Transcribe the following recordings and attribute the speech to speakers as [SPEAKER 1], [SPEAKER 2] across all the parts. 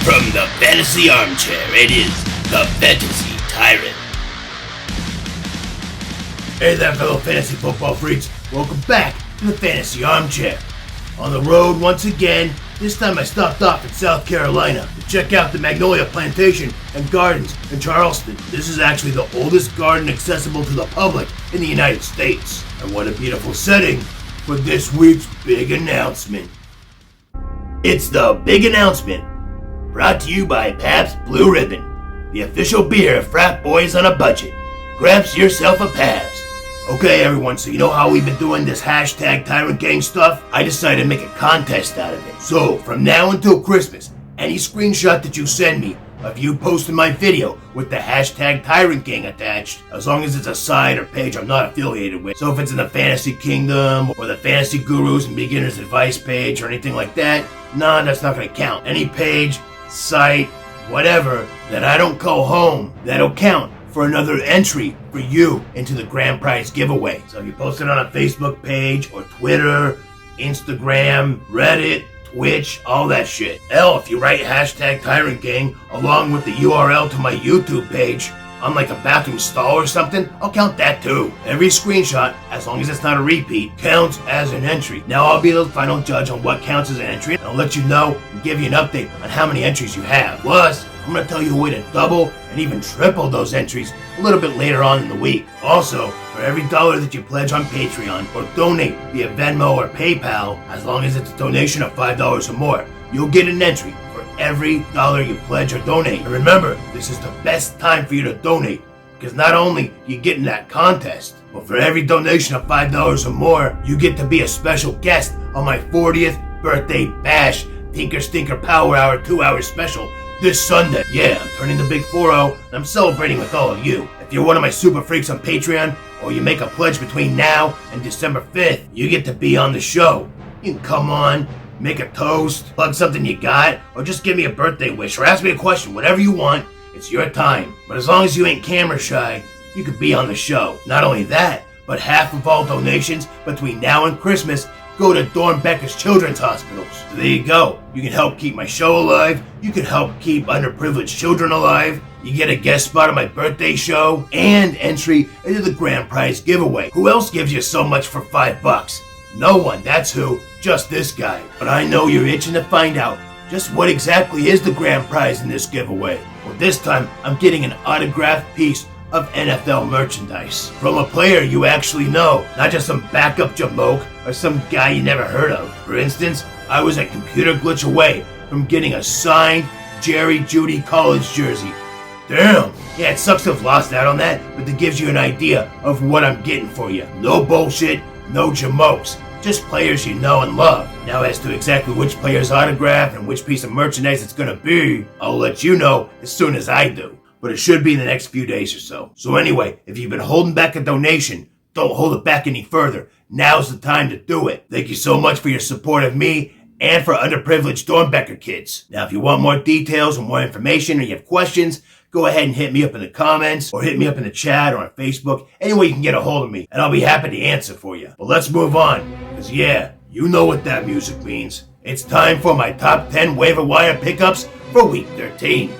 [SPEAKER 1] From the fantasy armchair, it is the Fantasy TyRant. Hey there, fellow fantasy football freaks. Welcome back to the fantasy armchair. On the road once again. This time I stopped off in South Carolina to check out the Magnolia Plantation and Gardens in Charleston. This is actually the oldest garden accessible to the public in the United States. And what a beautiful setting for this week's big announcement. It's the big announcement, brought to you by Pabst Blue Ribbon, the official beer of frat boys on a budget. Grab yourself a Pabst. Okay everyone, so you know how we've been doing this hashtag TyRant Gang stuff? I decided to make a contest out of it. So, from now until Christmas, any screenshot that you send me of you posting my video with the hashtag TyRant Gang attached, as long as it's a site or page I'm not affiliated with. So if it's in the Fantasy Kingdom, or the Fantasy Gurus and Beginner's Advice page, or anything like that, nah, that's not gonna count. Any page, site, whatever, that I don't call home, that'll count for another entry for you into the grand prize giveaway. So if you post it on a Facebook page, or Twitter, Instagram, Reddit, Twitch, all that shit. Hell, if you write hashtag TyRant Gang along with the URL to my YouTube page on like a bathroom stall or something, I'll count that too. Every screenshot, as long as it's not a repeat, counts as an entry. Now I'll be the final judge on what counts as an entry, and I'll let you know and give you an update on how many entries you have. Plus, I'm going to tell you a way to double and even triple those entries a little bit later on in the week. Also, for every dollar that you pledge on Patreon or donate via Venmo or PayPal, as long as it's a donation of $5 or more, you'll get an entry for every dollar you pledge or donate. And remember, this is the best time for you to donate, because not only you get in that contest, but for every donation of $5 or more, you get to be a special guest on my 40th birthday bash Tinker Stinker Power Hour 2-hour special this Sunday. Yeah, I'm turning the big 4-0, and I'm celebrating with all of you. If you're one of my super freaks on Patreon, or you make a pledge between now and December 5th, you get to be on the show. You can come on, make a toast, plug something you got, or just give me a birthday wish, or ask me a question, whatever you want. It's your time. But as long as you ain't camera shy, you could be on the show. Not only that, but half of all donations between now and Christmas go to Dornbecker's Children's Hospitals. So there you go. You can help keep my show alive. You can help keep underprivileged children alive. You get a guest spot on my birthday show and entry into the grand prize giveaway. Who else gives you so much for $5? No one, that's who. Just this guy. But I know you're itching to find out just what exactly is the grand prize in this giveaway. Well, this time I'm getting an autographed piece of NFL merchandise from a player you actually know, not just some backup jamoke or some guy you never heard of. For instance, I was a computer glitch away from getting a signed Jerry Jeudy college jersey. Damn! Yeah, it sucks to have lost out on that, but it gives you an idea of what I'm getting for you. No bullshit, no jamokes, just players you know and love. Now as to exactly which player's autograph and which piece of merchandise it's gonna be, I'll let you know as soon as I do. But it should be in the next few days or so. So anyway, if you've been holding back a donation, don't hold it back any further. Now's the time to do it. Thank you so much for your support of me and for underprivileged Dornbecker kids. Now if you want more details or more information or you have questions, go ahead and hit me up in the comments or hit me up in the chat or on Facebook. Any way you can get a hold of me, and I'll be happy to answer for you. But let's move on, because yeah, you know what that music means. It's time for my top 10 waiver wire pickups for week 13.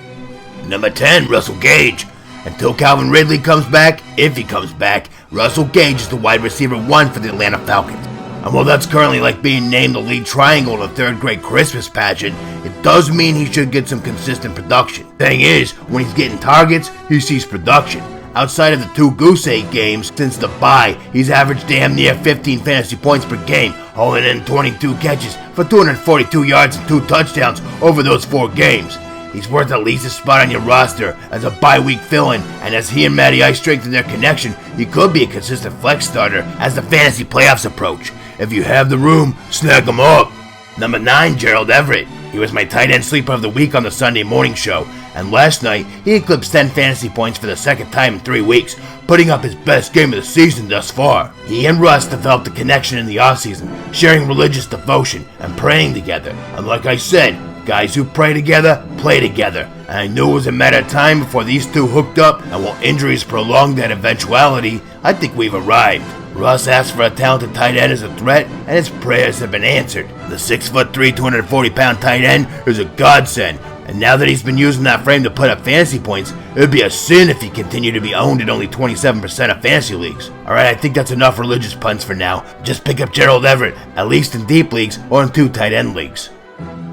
[SPEAKER 1] Number 10, Russell Gage. Until Calvin Ridley comes back, if he comes back, Russell Gage is the wide receiver 1 for the Atlanta Falcons. And while that's currently like being named the lead triangle in a third-grade Christmas pageant, it does mean he should get some consistent production. Thing is, when he's getting targets, he sees production. Outside of the 2 Goose Egg games since the bye, he's averaged damn near 15 fantasy points per game, hauling in 22 catches for 242 yards and 2 touchdowns over those 4 games. He's worth at least a spot on your roster as a bye-week fill-in, and as he and Matty Ice strengthen their connection, he could be a consistent flex starter as the fantasy playoffs approach. If you have the room, snag him up. Number 9, Gerald Everett. He was my tight end sleeper of the week on the Sunday morning show, and last night he eclipsed 10 fantasy points for the second time in 3 weeks, putting up his best game of the season thus far. He and Russ developed a connection in the offseason, sharing religious devotion and praying together, and like I said, guys who pray together, play together. And I knew it was a matter of time before these two hooked up, and while injuries prolonged that eventuality, I think we've arrived. Russ asked for a talented tight end as a threat, and his prayers have been answered. The 6'3", 240-pound tight end is a godsend, And now that he's been using that frame to put up fantasy points, it would be a sin if he continued to be owned in only 27% of fantasy leagues. Alright, I think that's enough religious puns for now. Just pick up Gerald Everett, at least in deep leagues or in 2 tight end leagues.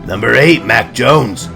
[SPEAKER 1] Number 8, Mac Jones.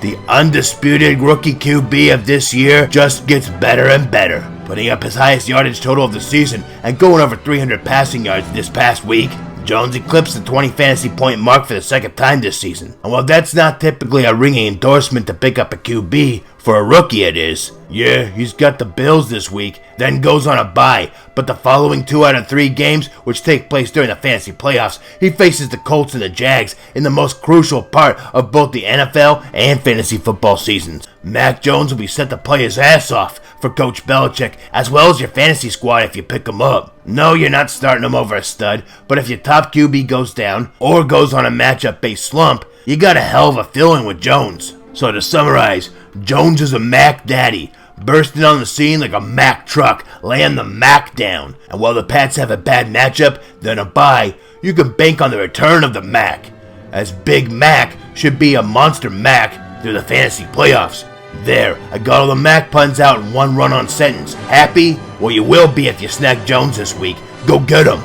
[SPEAKER 1] The undisputed rookie QB of this year just gets better and better, putting up his highest yardage total of the season and going over 300 passing yards this past week. Jones eclipsed the 20 fantasy point mark for the second time this season. And while that's not typically a ringing endorsement to pick up a QB, for a rookie it is. Yeah, he's got the Bills this week, then goes on a bye, but the following 2 out of 3 games, which take place during the fantasy playoffs, he faces the Colts and the Jags in the most crucial part of both the NFL and fantasy football seasons. Mac Jones will be set to play his ass off for Coach Belichick, as well as your fantasy squad if you pick him up. No, you're not starting him over a stud, but if your top QB goes down, or goes on a matchup-based slump, you got a hell of a fill-in with Jones. So to summarize, Jones is a Mac daddy, bursting on the scene like a Mac truck, laying the Mac down. And while the Pats have a bad matchup, then a bye, you can bank on the return of the Mac, as Big Mac should be a monster Mac through the fantasy playoffs. There, I got all the Mac puns out in one run-on sentence. Happy? Well, you will be if you snag Jones this week. Go get him.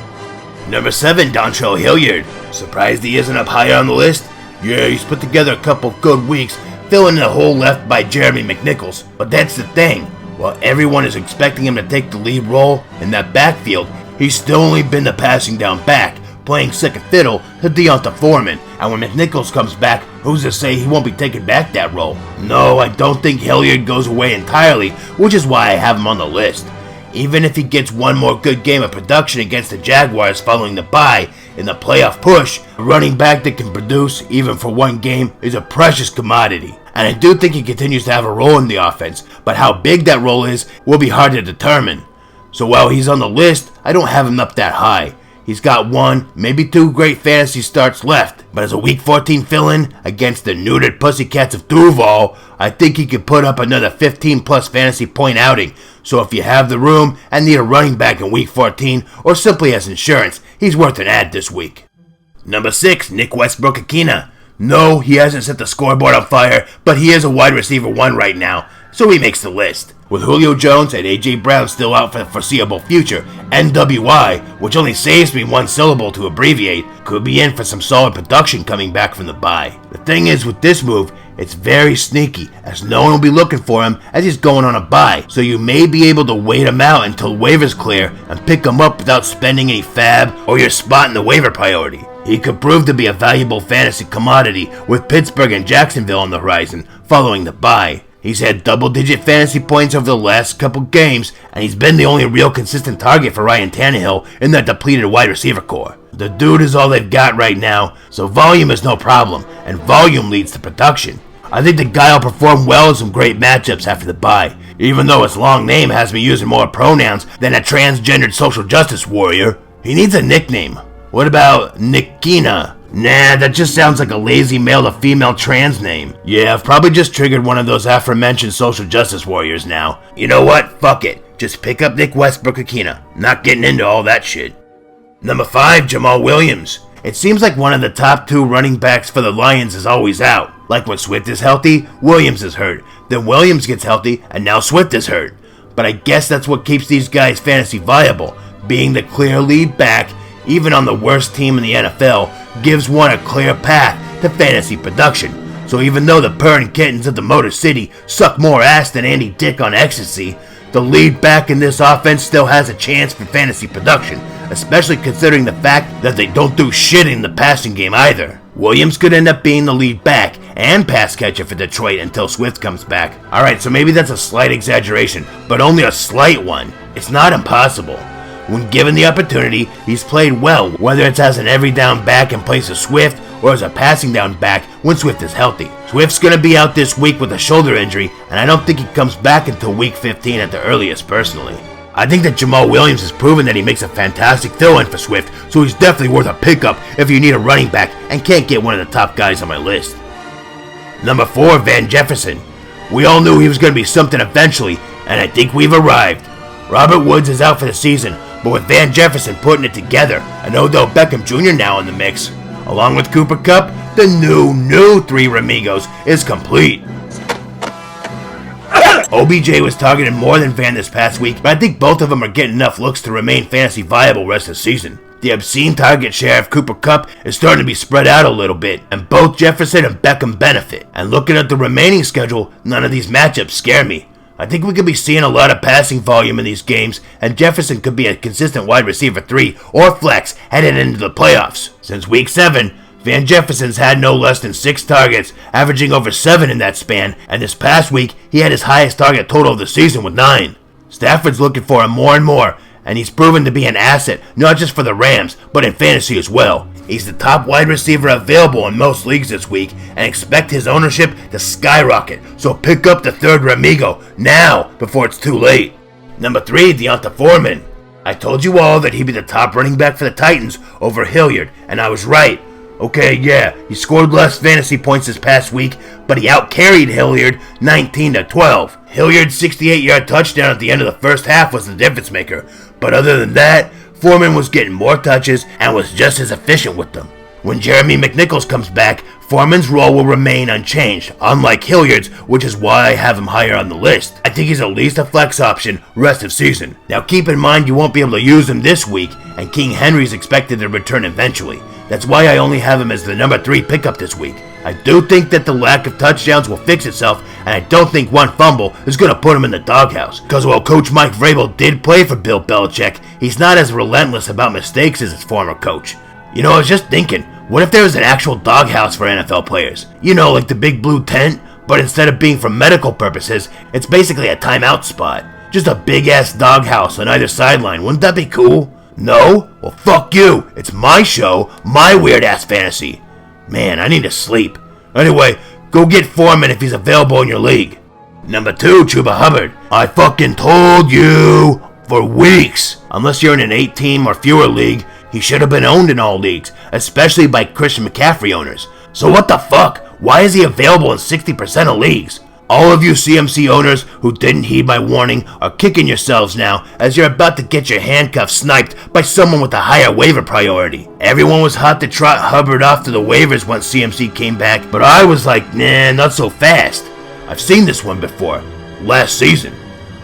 [SPEAKER 1] Number 7, Dontrell Hilliard. Surprised he isn't up higher on the list? Yeah, he's put together a couple good weeks, filling the hole left by Jeremy McNichols. But that's the thing. While everyone is expecting him to take the lead role in that backfield, he's still only been the passing down back, playing second fiddle to Deonta Foreman. And when McNichols comes back, who's to say he won't be taking back that role? No, I don't think Hilliard goes away entirely, which is why I have him on the list. Even if he gets one more good game of production against the Jaguars following the bye in the playoff push, a running back that can produce even for one game is a precious commodity. And I do think he continues to have a role in the offense, but how big that role is will be hard to determine. So while he's on the list, I don't have him up that high. He's got 1, maybe 2 great fantasy starts left, but as a Week 14 fill-in against the neutered Pussycats of Duval, I think he could put up another 15-plus fantasy point outing. So if you have the room and need a running back in Week 14, or simply as insurance, he's worth an ad this week. Number 6, Nick Westbrook-Akina. No, he hasn't set the scoreboard on fire, but he is a wide receiver 1 right now, so he makes the list. With Julio Jones and A.J. Brown still out for the foreseeable future, NWI, which only saves me 1 syllable to abbreviate, could be in for some solid production coming back from the bye. The thing is with this move, it's very sneaky, as no one will be looking for him as he's going on a bye, so you may be able to wait him out until waivers clear and pick him up without spending any fab or your spot in the waiver priority. He could prove to be a valuable fantasy commodity with Pittsburgh and Jacksonville on the horizon following the bye. He's had double-digit fantasy points over the last couple games, and he's been the only real consistent target for Ryan Tannehill in that depleted wide receiver core. The dude is all they've got right now, so volume is no problem, and volume leads to production. I think the guy will perform well in some great matchups after the bye, even though his long name has me using more pronouns than a transgendered social justice warrior. He needs a nickname. What about Nikina? Nah, that just sounds like a lazy male to female trans name. Yeah, I've probably just triggered one of those aforementioned social justice warriors now. You know what? Fuck it. Just pick up Nick Westbrook-Akina. Not getting into all that shit. Number 5, Jamal Williams. It seems like one of the top 2 running backs for the Lions is always out. Like when Swift is healthy, Williams is hurt. Then Williams gets healthy, and now Swift is hurt. But I guess that's what keeps these guys fantasy viable. Being the clear lead back, even on the worst team in the NFL, gives one a clear path to fantasy production. So even though the purring kittens of the Motor City suck more ass than Andy Dick on ecstasy, the lead back in this offense still has a chance for fantasy production, especially considering the fact that they don't do shit in the passing game either. Williams could end up being the lead back and pass catcher for Detroit until Swift comes back. Alright, so maybe that's a slight exaggeration, but only a slight one. It's not impossible. When given the opportunity, he's played well, whether it's as an every down back in place of Swift or as a passing down back when Swift is healthy. Swift's going to be out this week with a shoulder injury, and I don't think he comes back until week 15 at the earliest personally. I think that Jamal Williams has proven that he makes a fantastic fill-in for Swift, so he's definitely worth a pickup if you need a running back and can't get one of the top guys on my list. Number 4, Van Jefferson. We all knew he was going to be something eventually, and I think we've arrived. Robert Woods is out for the season, but with Van Jefferson putting it together, and Odell Beckham Jr. now in the mix, along with Cooper Kupp, the new Three Ramigos is complete. OBJ was targeted more than Van this past week, but I think both of them are getting enough looks to remain fantasy viable rest of the season. The obscene target share of Cooper Kupp is starting to be spread out a little bit, and both Jefferson and Beckham benefit. And looking at the remaining schedule, none of these matchups scare me. I think we could be seeing a lot of passing volume in these games, and Jefferson could be a consistent wide receiver 3 or flex headed into the playoffs. Since week 7, Van Jefferson's had no less than 6 targets, averaging over 7 in that span, and this past week, he had his highest target total of the season with 9. Stafford's looking for him more and more, and he's proven to be an asset, not just for the Rams, but in fantasy as well. He's the top wide receiver available in most leagues this week, and expect his ownership to skyrocket, so pick up the third Ramigo now, before it's too late. Number 3, D'Onta Foreman. I told you all that he'd be the top running back for the Titans over Hilliard, and I was right. Okay, yeah, he scored less fantasy points this past week, but he outcarried Hilliard 19-12. Hilliard's 68-yard touchdown at the end of the first half was the difference maker, but other than that, Foreman was getting more touches and was just as efficient with them. When Jeremy McNichols comes back, Foreman's role will remain unchanged, unlike Hilliard's, which is why I have him higher on the list. I think he's at least a flex option rest of season. Now keep in mind you won't be able to use him this week, and King Henry's expected to return eventually. That's why I only have him as the number 3 pickup this week. I do think that the lack of touchdowns will fix itself, and I don't think one fumble is going to put him in the doghouse. Because while Coach Mike Vrabel did play for Bill Belichick, he's not as relentless about mistakes as his former coach. You know, I was just thinking, what if there was an actual doghouse for NFL players? You know, like the big blue tent, but instead of being for medical purposes, it's basically a timeout spot. Just a big-ass doghouse on either sideline. Wouldn't that be cool? No? Well, fuck you. It's my show, my weird-ass fantasy. Man, I need to sleep. Anyway, go get Foreman if he's available in your league. Number 2, Chuba Hubbard. I fucking told you for weeks. Unless you're in an 8-team or fewer league, he should have been owned in all leagues, especially by Christian McCaffrey owners. So what the fuck? Why is he available in 60% of leagues? All of you CMC owners who didn't heed my warning are kicking yourselves now as you're about to get your handcuffs sniped by someone with a higher waiver priority. Everyone was hot to trot Hubbard off to the waivers once CMC came back, but I was like, nah, not so fast. I've seen this one before, last season.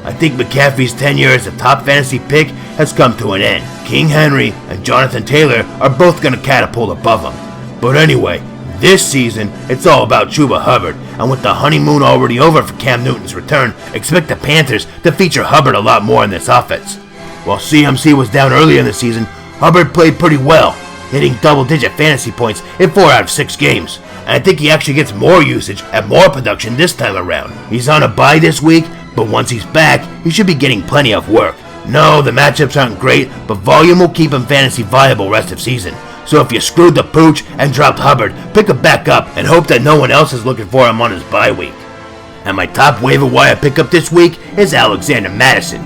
[SPEAKER 1] I think McCaffrey's tenure as a top fantasy pick has come to an end. King Henry and Jonathan Taylor are both going to catapult above him. But anyway, this season, it's all about Chuba Hubbard, and with the honeymoon already over for Cam Newton's return, expect the Panthers to feature Hubbard a lot more in this offense. While CMC was down earlier in the season, Hubbard played pretty well, hitting double-digit fantasy points in 4 out of 6 games. And I think he actually gets more usage and more production this time around. He's on a bye this week, but once he's back, he should be getting plenty of work. No, the matchups aren't great, but volume will keep him fantasy viable rest of season. So if you screwed the pooch and dropped Hubbard, pick him back up and hope that no one else is looking for him on his bye week. And my top waiver wire pickup this week is Alexander Madison.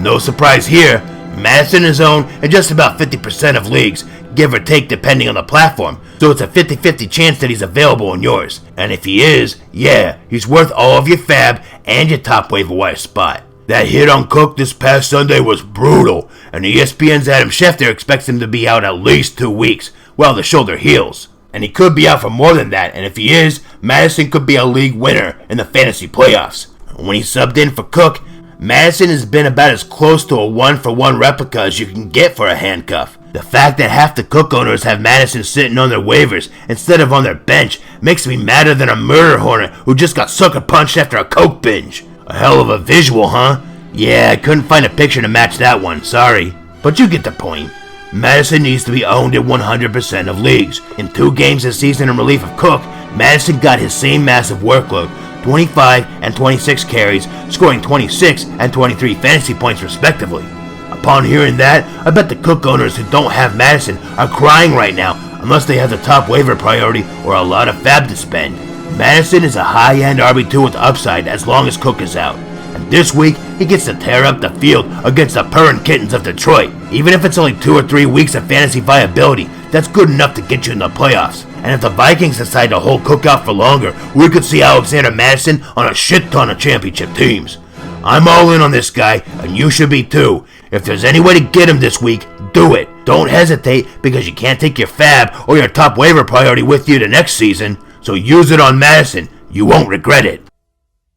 [SPEAKER 1] No surprise here, Madison is owned in just about 50% of leagues, give or take depending on the platform, so it's a 50-50 chance that he's available in yours. And if he is, yeah, he's worth all of your fab and your top waiver wire spot. That hit on Cook this past Sunday was brutal, and ESPN's Adam Schefter expects him to be out at least 2 weeks while the shoulder heals. And he could be out for more than that, and if he is, Madison could be a league winner in the fantasy playoffs. When he subbed in for Cook, Madison has been about as close to a 1-for-1 replica as you can get for a handcuff. The fact that half the Cook owners have Madison sitting on their waivers instead of on their bench makes me madder than a murder hornet who just got sucker punched after a Coke binge. A hell of a visual, huh? Yeah, I couldn't find a picture to match that one, sorry. But you get the point. Madison needs to be owned in 100% of leagues. In 2 games this season in relief of Cook, Madison got his same massive workload, 25 and 26 carries, scoring 26 and 23 fantasy points respectively. Upon hearing that, I bet the Cook owners who don't have Madison are crying right now, unless they have the top waiver priority or a lot of fab to spend. Madison is a high-end RB2 with upside as long as Cook is out. And this week, he gets to tear up the field against the purring kittens of Detroit. Even if it's only 2 or 3 weeks of fantasy viability, that's good enough to get you in the playoffs. And if the Vikings decide to hold Cook out for longer, we could see Alexander Madison on a shit ton of championship teams. I'm all in on this guy, and you should be too. If there's any way to get him this week, do it. Don't hesitate, because you can't take your fab or your top waiver priority with you to next season, so use it on Madison. You won't regret it.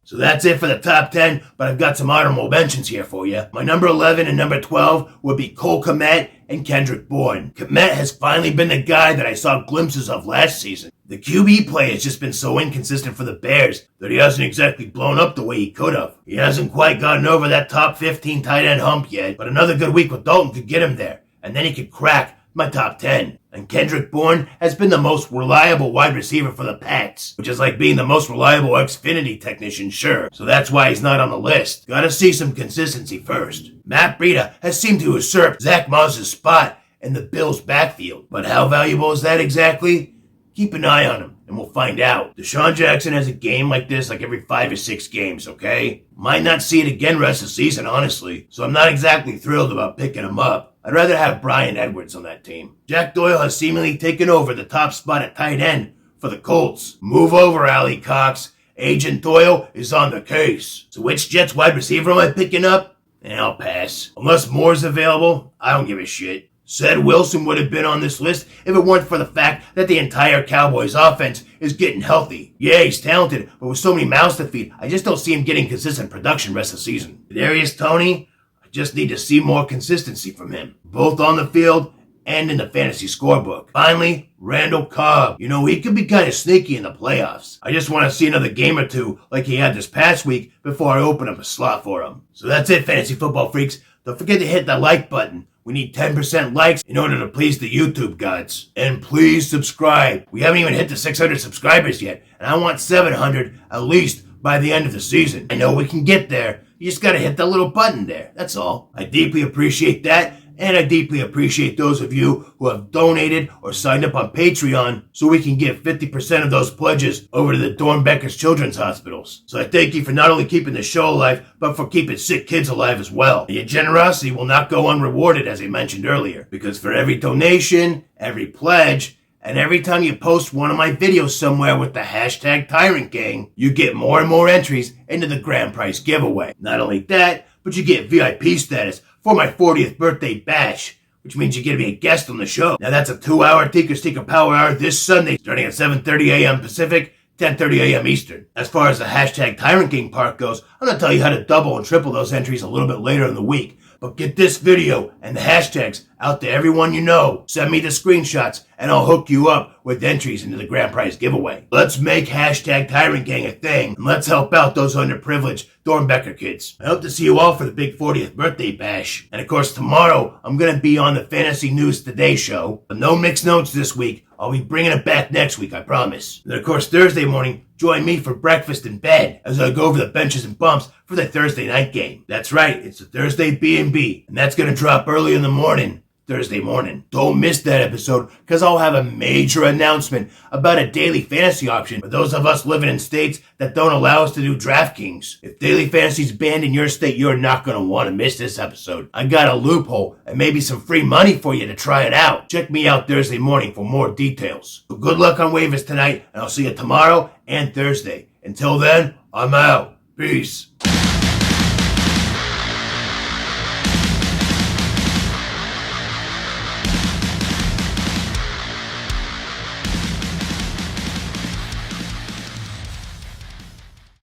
[SPEAKER 1] So that's it for the top 10, but I've got some honorable mentions here for you. My number 11 and number 12 would be Cole Kmet and Kendrick Bourne. Kmet has finally been the guy that I saw glimpses of last season. The QB play has just been so inconsistent for the Bears that he hasn't exactly blown up the way he could have. He hasn't quite gotten over that top 15 tight end hump yet, but another good week with Dalton could get him there, and then he could crack my top 10. And Kendrick Bourne has been the most reliable wide receiver for the Pats, which is like being the most reliable Xfinity technician, sure. So that's why he's not on the list. Gotta see some consistency first. Matt Breida has seemed to usurp Zach Moss's spot in the Bills' backfield. But how valuable is that exactly? Keep an eye on him, and we'll find out. Deshaun Jackson has a game like this like every 5 or 6 games, okay? Might not see it again rest of the season, honestly, so I'm not exactly thrilled about picking him up. I'd rather have Brian Edwards on that team. Jack Doyle has seemingly taken over the top spot at tight end for the Colts. Move over, Allie Cox. Agent Doyle is on the case. So which Jets wide receiver am I picking up? I'll pass. Unless Moore's available, I don't give a shit. Said Wilson would have been on this list if it weren't for the fact that the entire Cowboys offense is getting healthy. Yeah, he's talented, but with so many mouths to feed, I just don't see him getting consistent production rest of the season. Kadarius Toney, just need to see more consistency from him, both on the field and in the fantasy scorebook. Finally, Randall Cobb. You know, he could be kind of sneaky in the playoffs. I just want to see another game or two like he had this past week before I open up a slot for him. So that's it, fantasy football freaks. Don't forget to hit the like button. We need 10% likes in order to please the YouTube gods. And please subscribe. We haven't even hit the 600 subscribers yet, and I want 700 at least by the end of the season. I know we can get there. You just gotta hit that little button there. That's all. I deeply appreciate that, and I deeply appreciate those of you who have donated or signed up on Patreon so we can give 50% of those pledges over to the Dornbeckers Children's Hospitals. So I thank you for not only keeping the show alive, but for keeping sick kids alive as well. And your generosity will not go unrewarded, as I mentioned earlier, because for every donation, every pledge, and every time you post one of my videos somewhere with the hashtag TyRant Gang, you get more and more entries into the grand prize giveaway. Not only that, but you get VIP status for my 40th birthday bash, which means you get to be a guest on the show. Now that's a 2-hour Tinker Stinker Power Hour this Sunday, starting at 7:30 a.m. Pacific, 10:30 a.m. Eastern. As far as the hashtag TyRant Gang part goes, I'm going to tell you how to double and triple those entries a little bit later in the week. But get this video and the hashtags out to everyone you know. Send me the screenshots and I'll hook you up with entries into the grand prize giveaway. Let's make hashtag TyRant Gang a thing, and let's help out those underprivileged Dornbecker kids. I hope to see you all for the big 40th birthday bash. And of course tomorrow I'm going to be on the Fantasy News Today show. But no mixed notes this week. I'll be bringing it back next week, I promise. And of course Thursday morning, join me for breakfast in bed as I go over the benches and bumps for the Thursday night game. That's right, it's the Thursday B&B, and that's going to drop early in the morning, Thursday morning. Don't miss that episode, because I'll have a major announcement about a daily fantasy option for those of us living in states that don't allow us to do DraftKings. If daily fantasy's banned in your state, you're not going to want to miss this episode. I got a loophole and maybe some free money for you to try it out. Check me out Thursday morning for more details. So good luck on waivers tonight, and I'll see you tomorrow and Thursday. Until then, I'm out. Peace.